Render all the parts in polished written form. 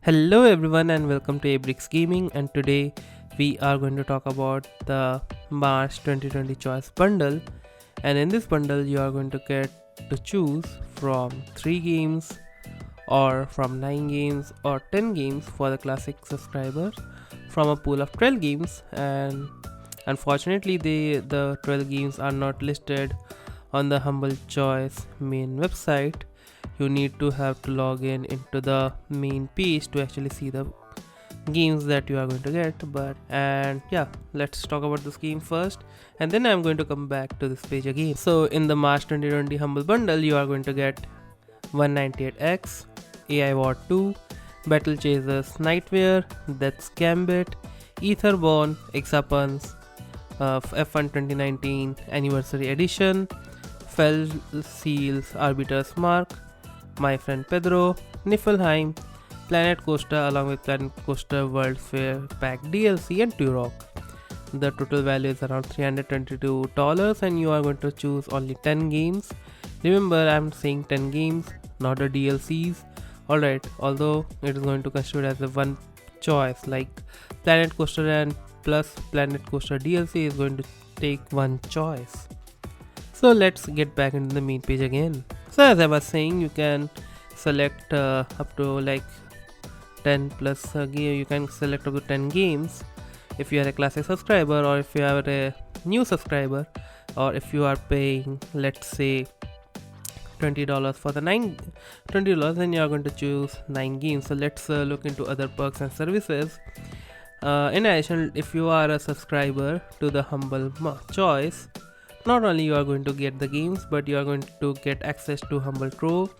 Hello everyone and welcome to Abrix Gaming, and today we are going to talk about the March 2020 choice bundle. And in this bundle you are going to get to choose from 3 games or from 9 games or 10 games for the classic subscribers from a pool of 12 games. And unfortunately the 12 games are not listed on the Humble Choice main website. You need to have to log in into the main page to actually see the games that you are going to get. Let's talk about this game first, and then I'm going to come back to this page again. So in the March 2020 Humble Bundle you are going to get 198X, AI War 2, Battle Chasers Nightwear, that's Gambit, Etherborn, EXAPUNKS, F1 2019 Anniversary Edition, Fell Seals Arbiter's Mark, My Friend Pedro, Niffelheim, Planet Coaster along with Planet Coaster World Fair Pack DLC, and Turoque. The total value is around $322 and you are going to choose only 10 games. Remember, I'm saying 10 games, not the DLCs. Alright, although it is going to consider as a one choice, like Planet Coaster and plus Planet Coaster DLC is going to take one choice. So let's get back into the main page again. So as I was saying, you can select up to like 10 plus game. You can select up to 10 games if you are a classic subscriber, or if you are a new subscriber, or if you are paying, let's say, $20 for the $20, then you are going to choose 9 games. So let's look into other perks and services. In addition, if you are a subscriber to the Humble Choice, not only you are going to get the games, but you are going to get access to Humble Trove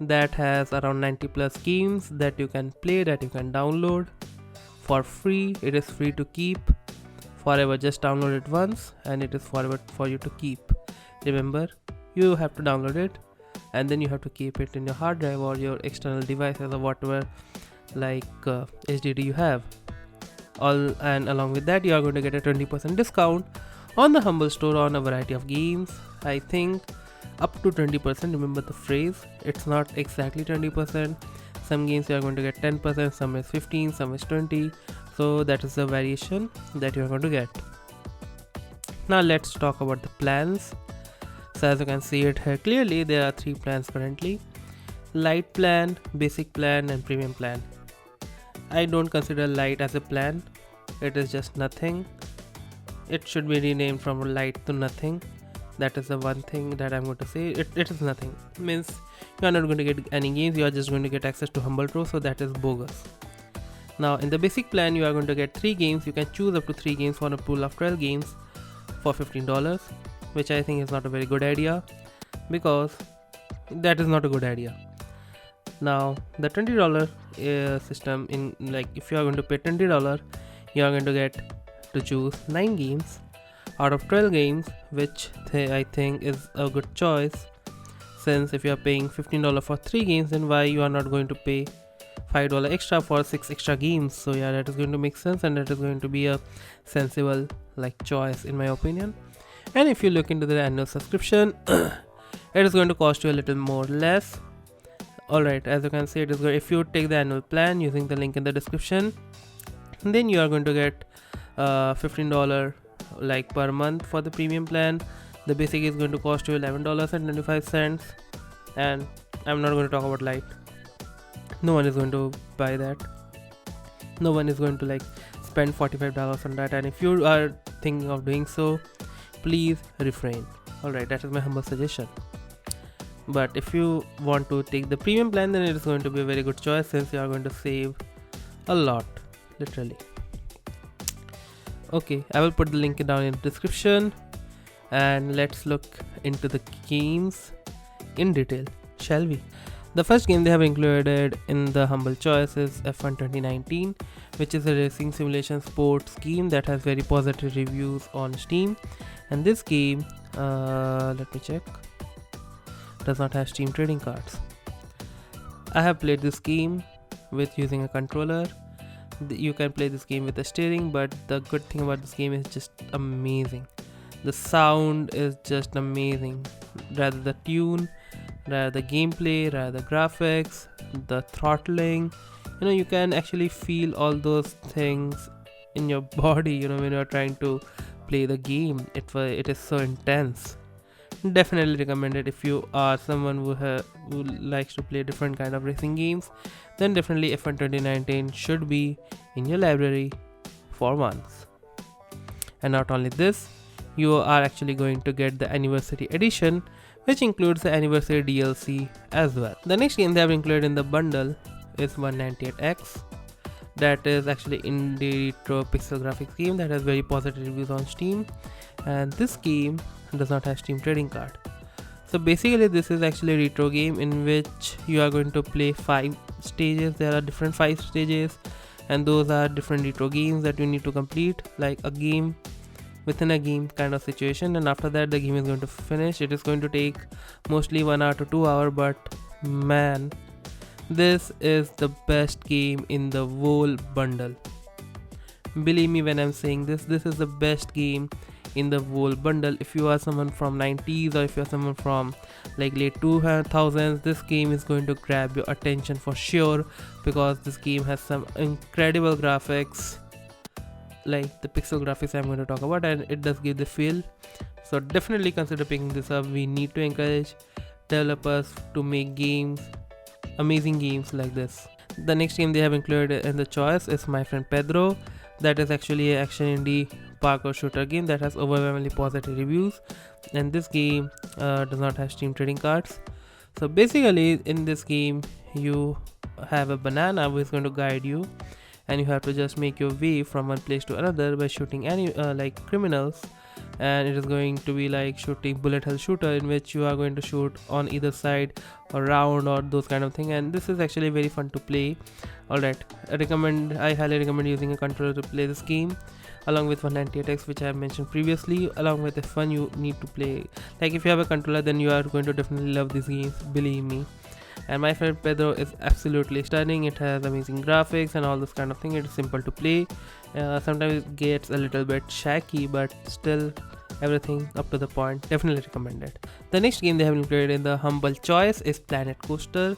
that has around 90 plus games that you can play, that you can download for free. It is free to keep forever. Just download it once and it is forever for you to keep. Remember, you have to download it and then you have to keep it in your hard drive or your external devices or whatever like HDD you have. And along with that, you are going to get a 20% discount on the Humble store on a variety of games. I think up to 20%. Remember the phrase, it's not exactly 20%. Some games you are going to get 10%, some is 15, some is 20. So that is the variation that you are going to get. Now let's talk about the plans. So as you can see it here clearly, there are 3 plans currently: light plan, basic plan, and premium plan. I don't consider light as a plan. It is just nothing. It should be renamed from light to nothing. That is the one thing that I'm going to say. It is nothing. Means you are not going to get any games. You are just going to get access to Humble Trove. So that is bogus. Now in the basic plan, you are going to get 3 games. You can choose up to 3 games for a pool of 12 games for $15, which I think is not a very good idea, because that is not a good idea. Now the $20 system, in like if you are going to pay $20, you are going to get to choose 9 games out of 12 games, which I think is a good choice, since if you are paying $15 for 3 games, then why you are not going to pay $5 extra for 6 extra games? So yeah, that is going to make sense, and that is going to be a sensible like choice in my opinion. And if you look into the annual subscription, it is going to cost you a little more less. Alright, as you can see, it is good. If you take the annual plan using the link in the description, then you are going to get $15 like per month for the premium plan. The basic is going to cost you $11.25, and I'm not going to talk about light. No one is going to buy that. No one is going to like spend $45 on that, and if you are thinking of doing so, please refrain. Alright, that is my humble suggestion. But if you want to take the premium plan, then it is going to be a very good choice, since you are going to save a lot, literally. Okay, I will put the link down in the description, and let's look into the games in detail, shall we? The first game they have included in the Humble Choice is F1 2019, which is a racing simulation sports game that has very positive reviews on Steam. And this game, let me check, does not have Steam trading cards. I have played this game with using a controller. You can play this game with a steering, but the good thing about this game is just amazing. The sound is just amazing. Rather the tune, rather the gameplay, rather the graphics, the throttling, you can actually feel all those things in your body, when you're trying to play the game. It is so intense. Definitely recommend it if you are someone who likes to play different kind of racing games. Then definitely F1 2019 should be in your library for once. And not only this, you are actually going to get the anniversary edition, which includes the anniversary DLC as well. The next game they have included in the bundle is 198X. That is actually indie retro pixel graphics game that has very positive reviews on Steam, and this game does not have Steam trading card. So basically this is actually a retro game in which you are going to play 5 stages. There are different 5 stages, and those are different retro games that you need to complete, like a game within a game kind of situation, and after that the game is going to finish. It is going to take mostly 1 hour to 2 hours, but man, this is the best game in the whole bundle. Believe me when I'm saying this is the best game in the whole bundle. If you are someone from 90s, or if you are someone from like late 2000s, this game is going to grab your attention for sure, because this game has some incredible graphics, like the pixel graphics I'm going to talk about, and it does give the feel. So definitely consider picking this up. We need to encourage developers to make games, amazing games like this. The next game they have included in the choice is My Friend Pedro. That is actually an action indie parkour shooter game that has overwhelmingly positive reviews, and this game does not have Steam trading cards. So basically in this game you have a banana who is going to guide you, and you have to just make your way from one place to another by shooting any like criminals. And it is going to be like shooting bullet hell shooter, in which you are going to shoot on either side or round or those kind of thing, and this is actually very fun to play. Alright, I highly recommend using a controller to play this game, along with 198X, which I have mentioned previously. Along with F1, you need to play, like if you have a controller, then you are going to definitely love these games, believe me. And My Friend Pedro is absolutely stunning. It has amazing graphics and all this kind of thing. It is simple to play. Sometimes it gets a little bit shaky, but still everything up to the point. Definitely recommended. The next game they have included in the humble choice is Planet Coaster,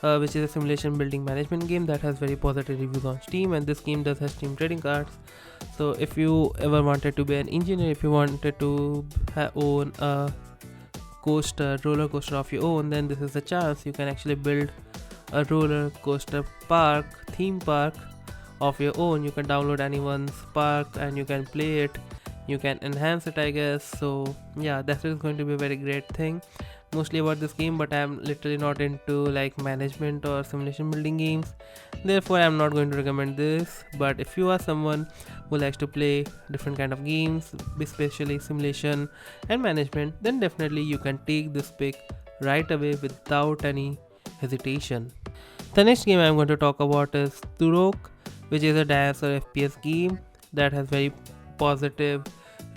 which is a simulation building management game that has very positive reviews on Steam, and this game does have Steam trading cards. So if you ever wanted to be an engineer, if you wanted to own a roller coaster of your own, then this is the chance. You can actually build a roller coaster theme park of your own. You can download anyone's park and you can play it, you can enhance it, I guess. So yeah, that is going to be a very great thing mostly about this game, but I am literally not into like management or simulation building games, therefore I am not going to recommend this. But if you are someone who likes to play different kind of games, especially simulation and management, then definitely you can take this pick right away without any hesitation. The next game I am going to talk about is Turoque, which is a dinosaur FPS game that has very positive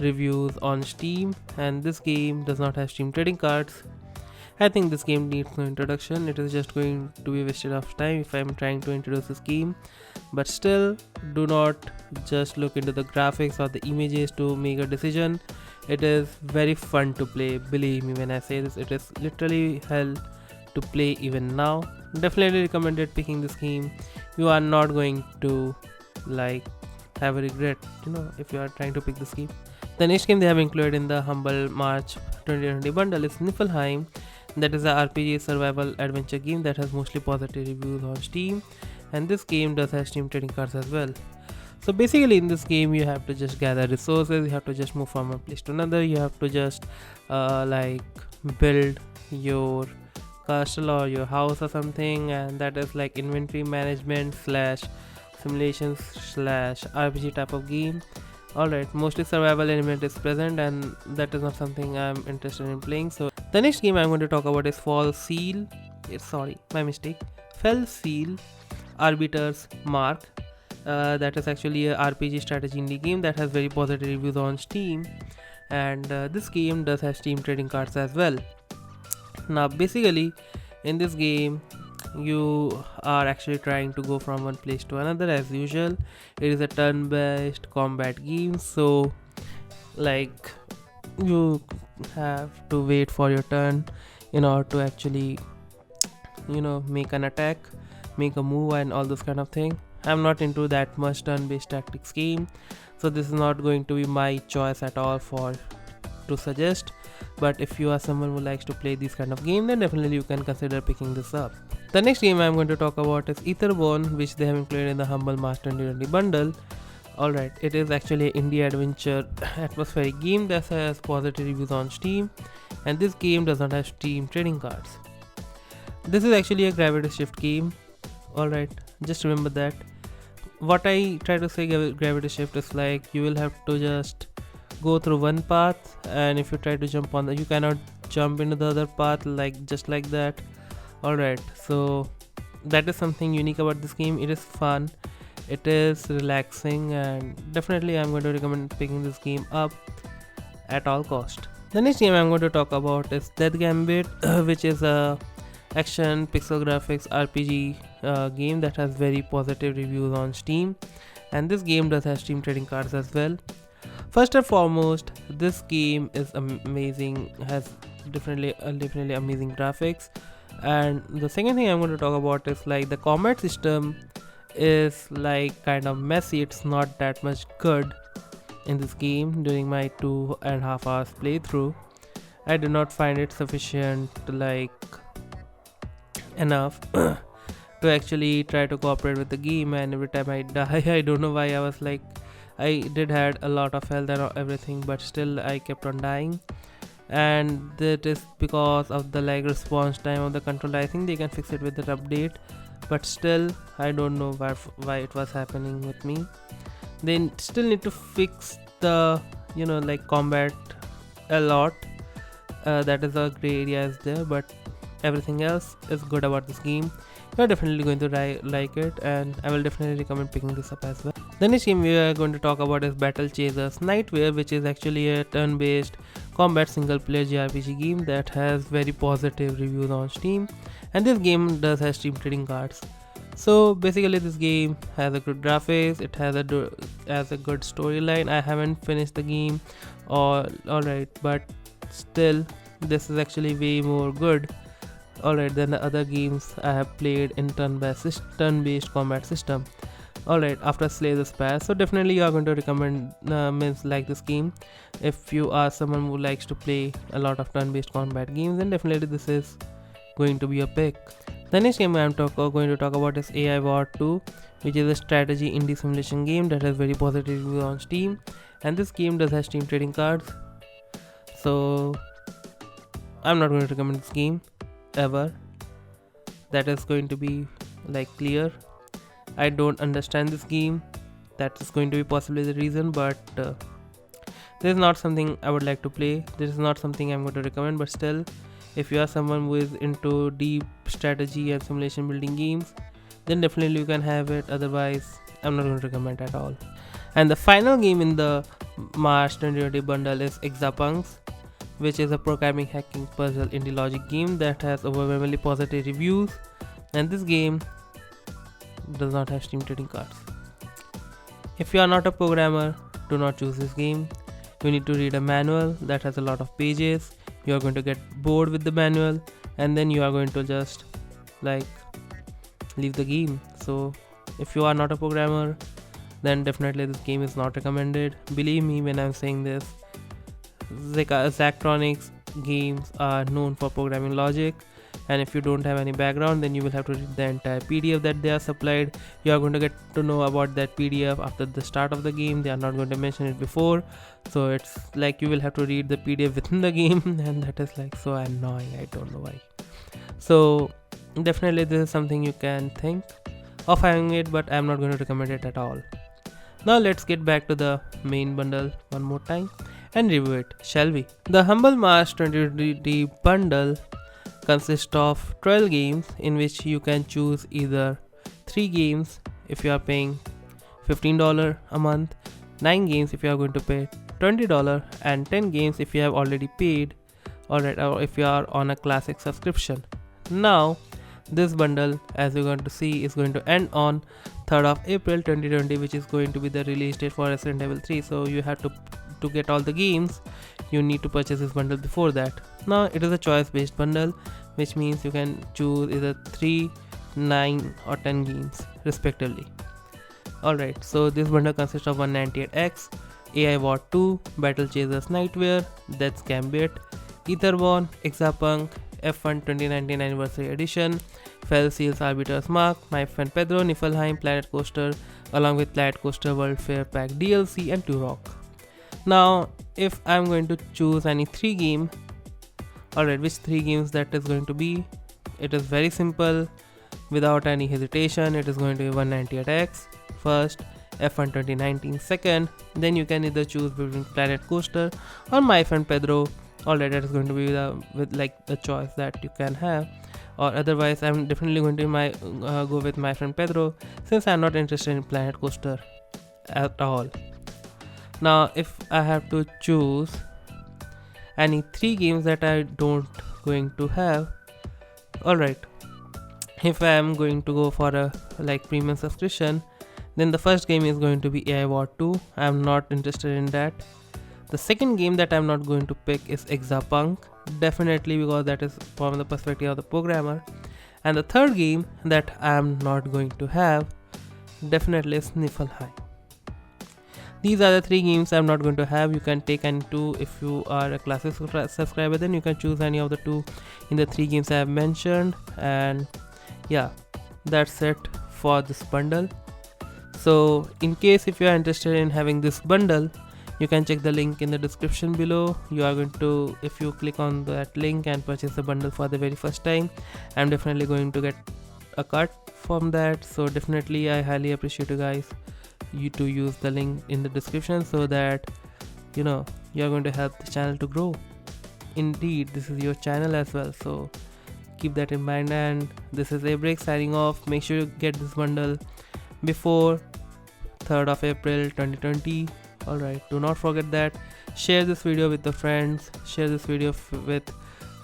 reviews on Steam, and this game does not have Steam trading cards. I think this game needs no introduction. It is just going to be wasted of time if I am trying to introduce this game. But still, do not just look into the graphics or the images to make a decision. It is very fun to play. Believe me when I say this, it is literally hell to play even now. Definitely recommended picking this game. You are not going to like have a regret, if you are trying to pick this game. The next game they have included in the Humble March 2020 bundle is Niffelheim. That is a RPG survival adventure game that has mostly positive reviews on Steam, and this game does have Steam trading cards as well. So basically in this game you have to just gather resources, you have to just move from one place to another, you have to just like build your castle or your house or something, and that is like inventory management slash simulations slash RPG type of game. Alright, mostly survival element is present, and that is not something I'm interested in playing. So the next game I'm going to talk about is Fell Seal Arbiter's Mark. That is actually a RPG strategy indie game that has very positive reviews on Steam, and this game does have Steam trading cards as well. Now basically in this game you are actually trying to go from one place to another as usual. It is a turn-based combat game, so like you have to wait for your turn in order to actually make an attack. make a move and all those kind of thing. I'm not into that much turn-based tactics game, so this is not going to be my choice at all for to suggest. But if you are someone who likes to play this kind of game, then definitely you can consider picking this up. The next game I'm going to talk about is Etherborn, which they have included in the Humble March 2020 bundle. Alright, it is actually an indie adventure atmospheric game that has positive reviews on Steam, and this game does not have Steam trading cards. This is actually a gravity shift game. Alright, just remember that. What I try to say gravity shift is like you will have to just go through one path, and if you try to jump on you cannot jump into the other path like just like that. Alright, so that is something unique about this game. It is fun, it is relaxing, and definitely I'm going to recommend picking this game up at all cost. The next game I'm going to talk about is Gambit, which is a action pixel graphics RPG game that has very positive reviews on Steam, and this game does have Steam trading cards as well. First and foremost, this game is amazing, has definitely amazing graphics. And the second thing I'm going to talk about is like the combat system is like kind of messy. It's not that much good in this game. During my 2.5 hours playthrough, I did not find it sufficient like enough to actually try to cooperate with the game, and every time I die I don't know why. I was like, I did had a lot of health and everything, but still I kept on dying, and that is because of the lag response time of the controller. I think they can fix it with that update, but still I don't know why it was happening with me. They still need to fix the like combat a lot. That is a gray area is there, but everything else is good about this game. You're definitely going to like it, and I will definitely recommend picking this up as well. The next game we are going to talk about is Battle Chasers Nightwear, which is actually a turn-based combat single-player JRPG game that has very positive reviews on Steam, and this game does have Steam trading cards. So basically this game has a good graphics, it has a good storyline. I haven't finished the game alright, but still this is actually way more good alright than the other games I have played in turn-based combat system. Alright, after Slay the Spire, so definitely you are going to recommend like this game. If you are someone who likes to play a lot of turn-based combat games, then definitely this is going to be a pick. The next game I'm going to talk about is AI War 2, which is a strategy indie simulation game that has very positive reviews on Steam, and this game does have Steam trading cards. So I'm not going to recommend this game ever. That is going to be like clear. I don't understand this game. That is going to be possibly the reason, but this is not something I would like to play. This is not something I'm going to recommend, but still, if you are someone who is into deep strategy and simulation building games, then definitely you can have it. Otherwise, I'm not going to recommend at all. And the final game in the March 2020 bundle is EXAPUNKS, which is a programming hacking puzzle indie logic game that has overwhelmingly positive reviews, and this game does not have Steam trading cards. If you are not a programmer, do not choose this game. You need to read a manual that has a lot of pages. You are going to get bored with the manual, and then you are going to just like leave the game. So if you are not a programmer, then definitely this game is not recommended. Believe me when I'm saying this. Zachtronics games are known for programming logic, and if you don't have any background, then you will have to read the entire PDF that they are supplied. You are going to get to know about that PDF after the start of the game. They are not going to mention it before, so it's like you will have to read the PDF within the game, and that is like so annoying. I don't know why. So definitely this is something you can think of having it, but I'm not going to recommend it at all. Now let's get back to the main bundle one more time and review it, shall we? The Humble March 2020 bundle consists of 12 games in which you can choose either 3 games if you are paying $15 a month, 9 games if you are going to pay $20, and 10 games if you have already paid or if you are on a classic subscription. Now this bundle, as you're going to see, is going to end on 3rd of April 2020, which is going to be the release date for Resident Evil 3. So you have to get all the games, you need to purchase this bundle before that. Now it is a choice based bundle, which means you can choose either 3, 9 or 10 games respectively. Alright, so this bundle consists of 198X, AI War 2, Battle Chasers Nightwear, That's Gambit, Etherborn, EXAPUNKS, F1 2019 Anniversary Edition, Fell Seals Arbiter's Mark, My Friend Pedro, Niffelheim, Planet Coaster, along with Planet Coaster World Fair Pack DLC and Turoque. Now, if I'm going to choose any 3 game, alright, which 3 games that is going to be? It is very simple, without any hesitation. It is going to be 198X first, F1 2019 second, then you can either choose between Planet Coaster or My Friend Pedro. Alright, that is going to be with like the choice that you can have, or otherwise I'm definitely going to go with My Friend Pedro, since I'm not interested in Planet Coaster at all. Now if I have to choose any 3 games that I don't going to have, alright, if I am going to go for a like premium subscription, then the first game is going to be AI War 2. I am not interested in that. The second game that I am not going to pick is EXAPUNKS, definitely because that is from the perspective of the programmer. And the third game that I am not going to have definitely is Niffelheim. These are the 3 games I'm not going to have. You can take any 2 if you are a classic subscriber, then you can choose any of the 2 in the 3 games I have mentioned. And yeah, that's it for this bundle. So in case if you are interested in having this bundle, you can check the link in the description below. You are going to, if you click on that link and purchase the bundle for the very first time, I'm definitely going to get a cut from that. So definitely I highly appreciate you to use the link in the description, so that you are going to help the channel to grow. Indeed, this is your channel as well, so keep that in mind. And this is Abrix signing off. Make sure you get this bundle before 3rd of April 2020. Alright, do not forget that. Share this video with the friends, share this video with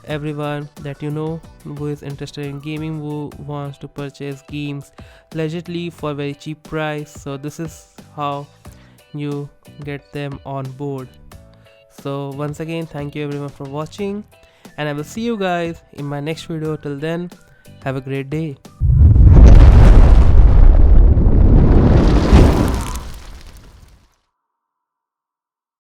everyone that you know who is interested in gaming, who wants to purchase games legitly for very cheap price. So this is how you get them on board. So once again, thank you everyone for watching, and I will see you guys in my next video. Till then, have a great day.